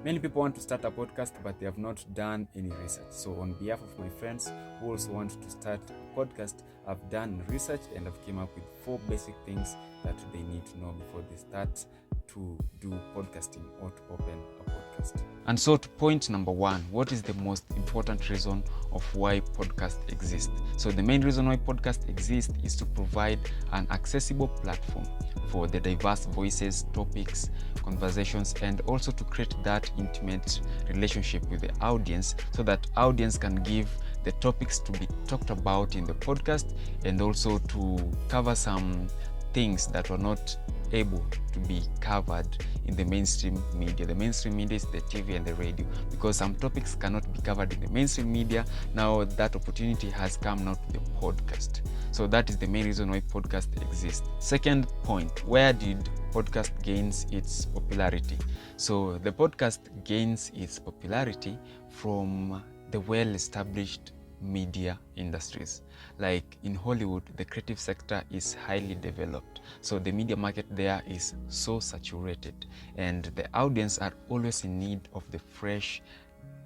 Many people want to start a podcast, but they have not done any research. So on behalf of my friends who also want to start a podcast, I've done research and I've came up with 4 basic things that they need to know before they start to do podcasting or to open a podcast. And so to point number 1, what is the most important reason of why podcast exists? So the main reason why podcast exists is to provide an accessible platform for the diverse voices, topics, conversations, and also to create that intimate relationship with the audience so that audience can give the topics to be talked about in the podcast and also to cover some things that were not able to be covered in the mainstream media. The mainstream media is the TV and the radio, because some topics cannot be covered in the mainstream media. Now that opportunity has come now to the podcast. So that is the main reason why podcast exists. Second point, where did podcast gains its popularity? So the podcast gains its popularity from the well-established media industries. Like in Hollywood, the creative sector is highly developed, so the media market there is so saturated, and the audience are always in need of the fresh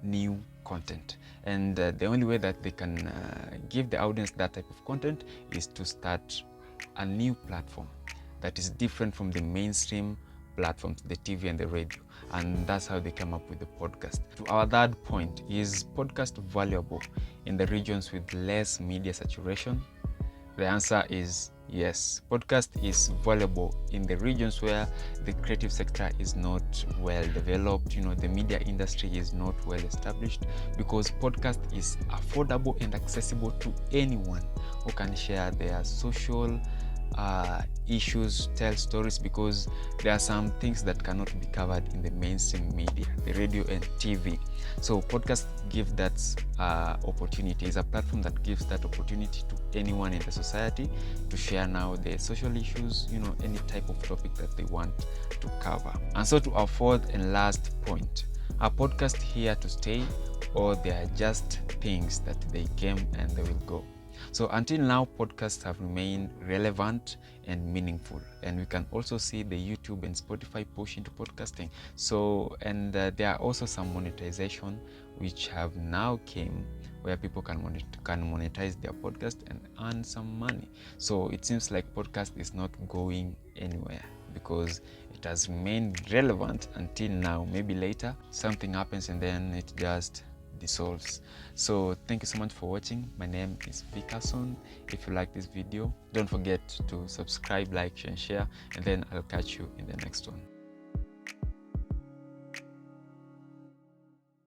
new content, and the only way that they can give the audience that type of content is to start a new platform that is different from the mainstream platforms, the TV and the radio, and that's how they come up with the podcast. To our third point, is podcast valuable in the regions with less media saturation? The answer is yes. Podcast is valuable in the regions where the creative sector is not well developed, the media industry is not well established, because podcast is affordable and accessible to anyone who can share their social issues, tell stories, because there are some things that cannot be covered in the mainstream media, the radio and TV. So podcast give that opportunity. It's a platform that gives that opportunity to anyone in the society to share now their social issues, any type of topic that they want to cover. And so to our fourth and last point, are podcasts here to stay, or they are just things that they came and they will go? So until now, podcasts have remained relevant and meaningful, and we can also see the YouTube and Spotify push into podcasting. So, and there are also some monetization which have now came where people can monetize their podcast and earn some money. So it seems like podcast is not going anywhere because it has remained relevant until now. Maybe later something happens and then it just dissolves. So thank you so much for watching. My name is Vikason. If you like this video, don't forget to subscribe, like, and share, and then I'll catch you in the next one.